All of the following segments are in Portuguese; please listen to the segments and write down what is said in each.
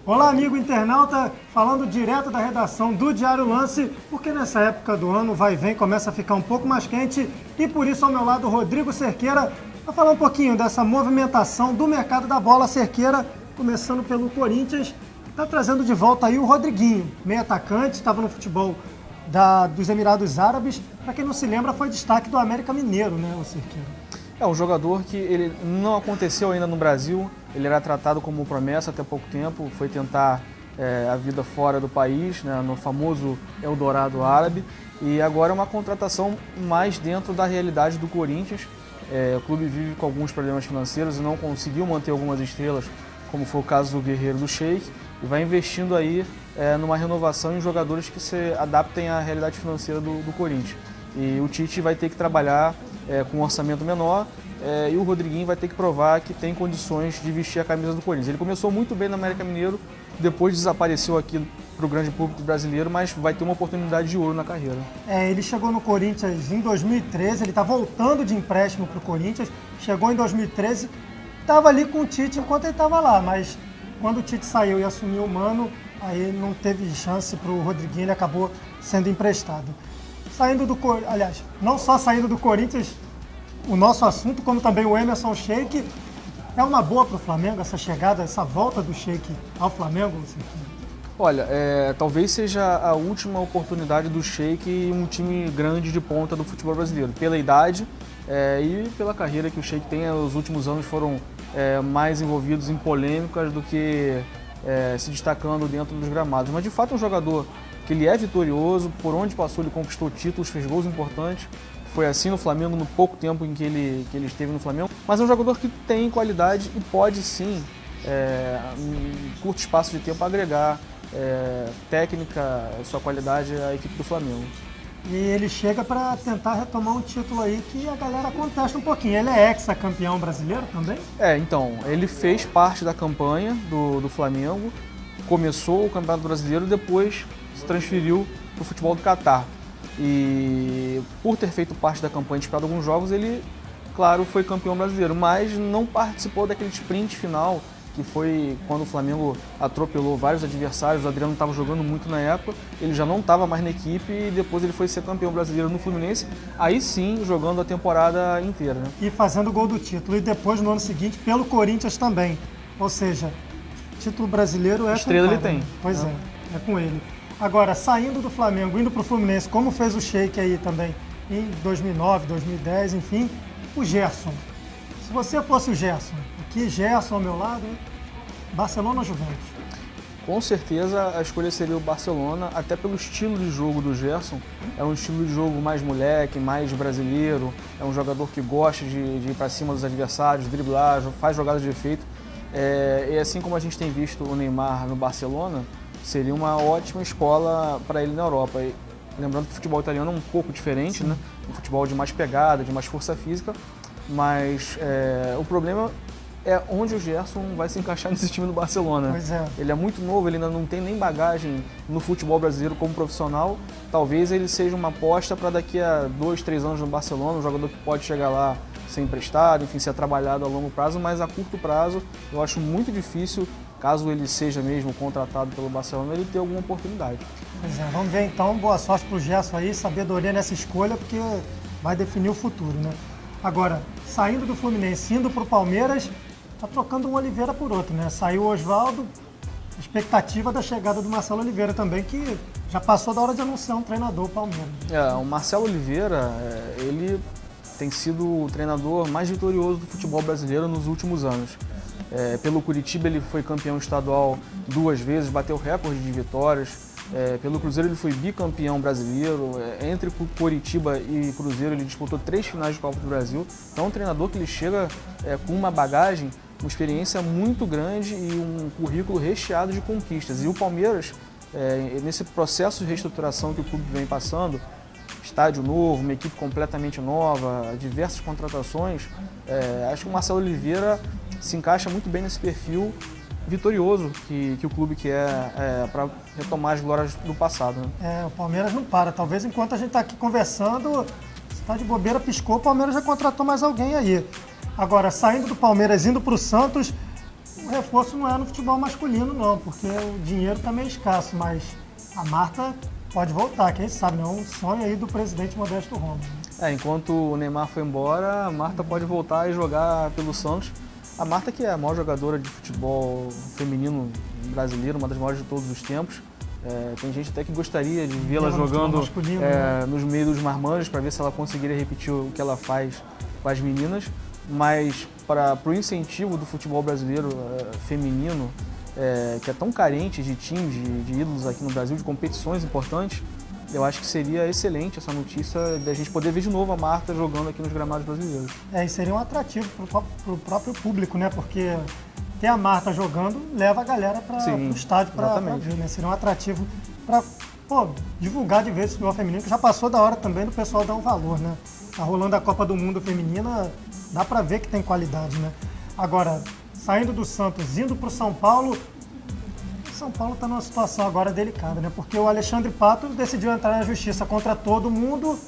Olá, amigo internauta, falando direto da redação do Diário Lance, porque nessa época do ano vai e vem, começa a ficar um pouco mais quente e por isso ao meu lado Rodrigo Cerqueira vai falar um pouquinho dessa movimentação do mercado da bola. Cerqueira, começando pelo Corinthians, está trazendo de volta aí o Rodriguinho, meio atacante, estava no futebol dos Emirados Árabes. Para quem não se lembra, foi destaque do América Mineiro, né, o Cerqueira? É um jogador que ele não aconteceu ainda no Brasil, ele era tratado como promessa até pouco tempo, foi tentar a vida fora do país, né, no famoso Eldorado Árabe, e agora é uma contratação mais dentro da realidade do Corinthians. O clube vive com alguns problemas financeiros e não conseguiu manter algumas estrelas, como foi o caso do Guerreiro do Sheik, e vai investindo aí numa renovação em jogadores que se adaptem à realidade financeira do Corinthians. E o Tite vai ter que trabalhar com um orçamento menor e o Rodriguinho vai ter que provar que tem condições de vestir a camisa do Corinthians. Ele começou muito bem no América Mineiro, depois desapareceu aqui para o grande público brasileiro, mas vai ter uma oportunidade de ouro na carreira. Ele chegou no Corinthians em 2013, ele está voltando de empréstimo para o Corinthians, chegou em 2013, estava ali com o Tite enquanto ele estava lá, mas quando o Tite saiu e assumiu o Mano, aí não teve chance para o Rodriguinho, ele acabou sendo emprestado. Aliás, não só saindo do Corinthians, o nosso assunto, como também o Emerson Sheik, é uma boa para o Flamengo essa chegada, essa volta do Sheik ao Flamengo? Olha, talvez seja a última oportunidade do Sheik em um time grande de ponta do futebol brasileiro, pela idade e pela carreira que o Sheik tem. Os últimos anos foram mais envolvidos em polêmicas do que se destacando dentro dos gramados. Mas de fato é um jogador que ele é vitorioso, por onde passou ele conquistou títulos, fez gols importantes. Foi assim no Flamengo no pouco tempo em que ele esteve no Flamengo. Mas é um jogador que tem qualidade e pode sim, em curto espaço de tempo, agregar técnica, sua qualidade à equipe do Flamengo. E ele chega para tentar retomar um título aí que a galera contesta um pouquinho. Ele é ex-campeão brasileiro também? Então, ele fez parte da campanha do Flamengo, começou o Campeonato Brasileiro e depois se transferiu para o futebol do Catar. E por ter feito parte da campanha e disputado alguns jogos, ele, claro, foi campeão brasileiro, mas não participou daquele sprint final, que foi quando o Flamengo atropelou vários adversários. O Adriano estava jogando muito na época, ele já não estava mais na equipe e depois ele foi ser campeão brasileiro no Fluminense, aí sim jogando a temporada inteira, né? E fazendo o gol do título, e depois no ano seguinte pelo Corinthians também. Ou seja, título brasileiro estrela ele tem. Pois é com ele. Agora, saindo do Flamengo, indo para o Fluminense, como fez o Sheik aí também em 2009, 2010, enfim, o Gerson. Se você fosse o Gerson, aqui Gerson ao meu lado, Barcelona ou Juventus? Com certeza a escolha seria o Barcelona, até pelo estilo de jogo do Gerson. É um estilo de jogo mais moleque, mais brasileiro, é um jogador que gosta de ir para cima dos adversários, driblar, faz jogadas de efeito. E assim como a gente tem visto o Neymar no Barcelona, seria uma ótima escola para ele na Europa. E lembrando que o futebol italiano é um pouco diferente, né? Um futebol de mais pegada, de mais força física, mas o problema é onde o Gerson vai se encaixar nesse time do Barcelona. Pois é. Ele é muito novo, ele ainda não tem nem bagagem no futebol brasileiro como profissional. Talvez ele seja uma aposta para daqui a 2, 3 anos no Barcelona, um jogador que pode chegar lá ser emprestado, enfim, ser trabalhado a longo prazo, mas a curto prazo eu acho muito difícil, caso ele seja mesmo contratado pelo Barcelona, ele ter alguma oportunidade. Pois é, vamos ver então, boa sorte para o Gerson aí, sabedoria nessa escolha, porque vai definir o futuro, né? Agora, saindo do Fluminense, indo para o Palmeiras, tá trocando um Oliveira por outro, né? Saiu o Oswaldo, expectativa da chegada do Marcelo Oliveira também, que já passou da hora de anunciar um treinador Palmeiras. O Marcelo Oliveira, ele tem sido o treinador mais vitorioso do futebol brasileiro nos últimos anos. Pelo Curitiba ele foi campeão estadual 2 vezes, bateu recorde de vitórias. Pelo Cruzeiro ele foi bicampeão brasileiro. Entre Curitiba e Cruzeiro ele disputou 3 finais de Copa do Brasil. Então é um treinador que ele chega com uma bagagem, uma experiência muito grande e um currículo recheado de conquistas. E o Palmeiras, nesse processo de reestruturação que o clube vem passando, estádio novo, uma equipe completamente nova, diversas contratações, acho que o Marcelo Oliveira se encaixa muito bem nesse perfil vitorioso que o clube quer para retomar as glórias do passado, né? O Palmeiras não para. Talvez enquanto a gente está aqui conversando, se está de bobeira, piscou, o Palmeiras já contratou mais alguém aí. Agora, saindo do Palmeiras, indo para o Santos, o reforço não é no futebol masculino, não, porque o dinheiro está meio escasso, mas a Marta pode voltar, quem sabe, não é um sonho aí do presidente Modesto Roma. Enquanto o Neymar foi embora, a Marta pode voltar e jogar pelo Santos. A Marta, que é a maior jogadora de futebol feminino brasileiro, uma das maiores de todos os tempos. Tem gente até que gostaria de vê-la jogando nos meios dos marmanjos para ver se ela conseguiria repetir o que ela faz com as meninas. Mas para o incentivo do futebol brasileiro feminino, que é tão carente de times, de ídolos aqui no Brasil, de competições importantes, eu acho que seria excelente essa notícia de a gente poder ver de novo a Marta jogando aqui nos gramados brasileiros. E seria um atrativo para o próprio público, né? Porque ter a Marta jogando leva a galera para o estádio para ver, né? Seria um atrativo para divulgar de vez o futebol feminino, que já passou da hora também do pessoal dar um valor, né? Tá rolando a Copa do Mundo feminina, dá para ver que tem qualidade, né? Agora, saindo do Santos, indo para o São Paulo, São Paulo está numa situação agora delicada, né? Porque o Alexandre Pato decidiu entrar na justiça contra todo mundo,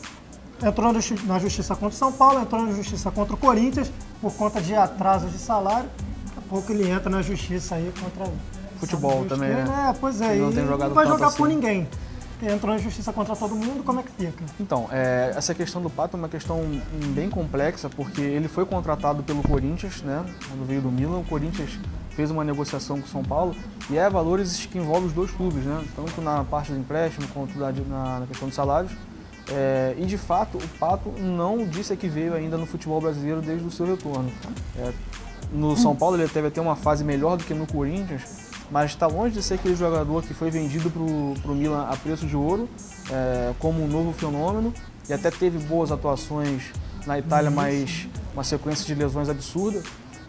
entrou na justiça contra o São Paulo, entrou na justiça contra o Corinthians por conta de atrasos de salário. Daqui a pouco ele entra na justiça aí contra futebol também, né? Pois é, não tem jogado não vai jogar assim por ninguém. Entrou na justiça contra todo mundo, como é que fica? Então, essa questão do Pato é uma questão bem complexa, porque ele foi contratado pelo Corinthians, né? Quando veio do Milan, o Corinthians fez uma negociação com o São Paulo e valores que envolvem os dois clubes, né? Tanto na parte do empréstimo quanto na questão dos salários. E de fato, o Pato não disse que veio ainda no futebol brasileiro desde o seu retorno. No São Paulo ele teve até uma fase melhor do que no Corinthians, mas está longe de ser aquele jogador que foi vendido para o Milan a preço de ouro, como um novo fenômeno, e até teve boas atuações na Itália, mas uma sequência de lesões absurda.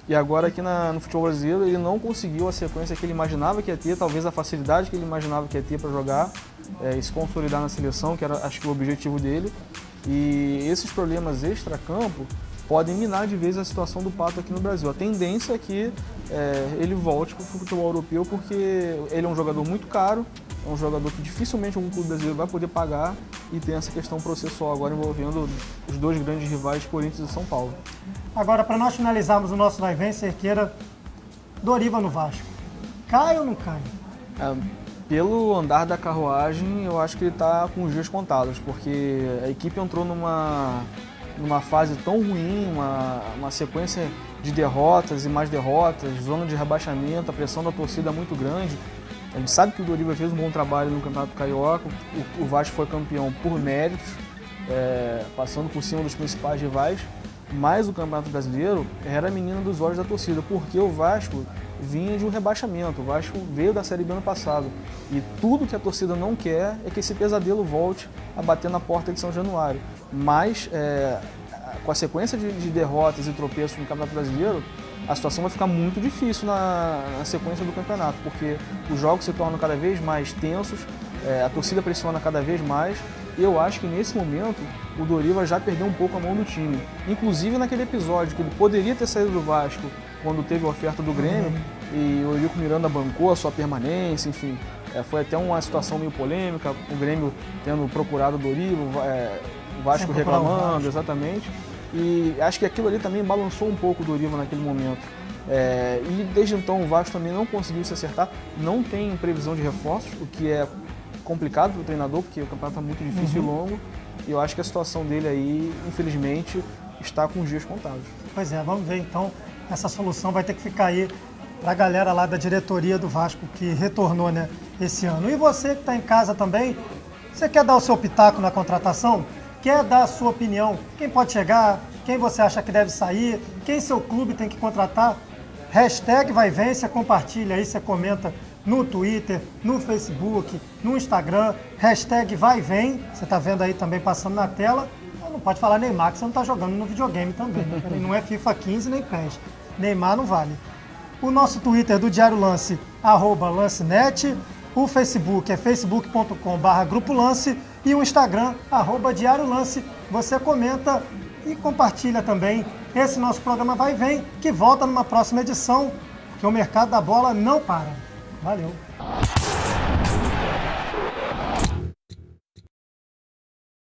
E agora aqui no futebol brasileiro ele não conseguiu a sequência que ele imaginava que ia ter, talvez a facilidade que ele imaginava que ia ter para jogar, e se consolidar na seleção, que era acho que o objetivo dele. E esses problemas extra-campo podem minar de vez a situação do Pato aqui no Brasil. A tendência é que ele volte para o futebol europeu, porque ele é um jogador muito caro, é um jogador que dificilmente algum clube brasileiro vai poder pagar, e tem essa questão processual agora envolvendo os dois grandes rivais, Corinthians e São Paulo. Agora, para nós finalizarmos o nosso Vai Vem, Cerqueira, Doriva no Vasco, cai ou não cai? Pelo andar da carruagem, eu acho que ele está com os dias contados, porque a equipe entrou numa fase tão ruim, uma sequência de derrotas e mais derrotas, zona de rebaixamento, a pressão da torcida é muito grande. A gente sabe que o Doriva fez um bom trabalho no Campeonato Carioca, o Vasco foi campeão por méritos, passando por cima dos principais rivais, mas o Campeonato Brasileiro era a menina dos olhos da torcida, porque o Vasco vinha de um rebaixamento, o Vasco veio da Série B ano passado, e tudo que a torcida não quer é que esse pesadelo volte a bater na porta de São Januário. Mas com a sequência de derrotas e tropeços no Campeonato Brasileiro, a situação vai ficar muito difícil na sequência do campeonato, porque os jogos se tornam cada vez mais tensos, a torcida pressiona cada vez mais, e eu acho que nesse momento o Doriva já perdeu um pouco a mão do time. Inclusive naquele episódio que ele poderia ter saído do Vasco quando teve a oferta do Grêmio, e o Eurico Miranda bancou a sua permanência, enfim, foi até uma situação meio polêmica, o Grêmio tendo procurado o Doriva, o Vasco reclamando, exatamente. E acho que aquilo ali também balançou um pouco o Doriva naquele momento. E desde então o Vasco também não conseguiu se acertar, não tem previsão de reforços, o que é complicado para o treinador, porque o campeonato é muito difícil e longo, e eu acho que a situação dele aí, infelizmente, está com os dias contados. Pois é, vamos ver então, essa solução vai ter que ficar aí para a galera lá da diretoria do Vasco que retornou, né, esse ano. E você que está em casa também, você quer dar o seu pitaco na contratação? Quer dar a sua opinião? Quem pode chegar? Quem você acha que deve sair? Quem seu clube tem que contratar? Hashtag Vai Vem, você compartilha aí, você comenta no Twitter, no Facebook, no Instagram. Hashtag Vai Vem, você está vendo aí também passando na tela. Não pode falar Neymar, que você não está jogando no videogame também, né? Ele não é FIFA 15 nem PES. Neymar não vale. O nosso Twitter do Diário Lance, @lancenet. O Facebook é facebook.com/Grupo Lance. E o Instagram, @Diário Lance. Você comenta e compartilha também esse nosso programa Vai Vem, que volta numa próxima edição, porque o mercado da bola não para. Valeu!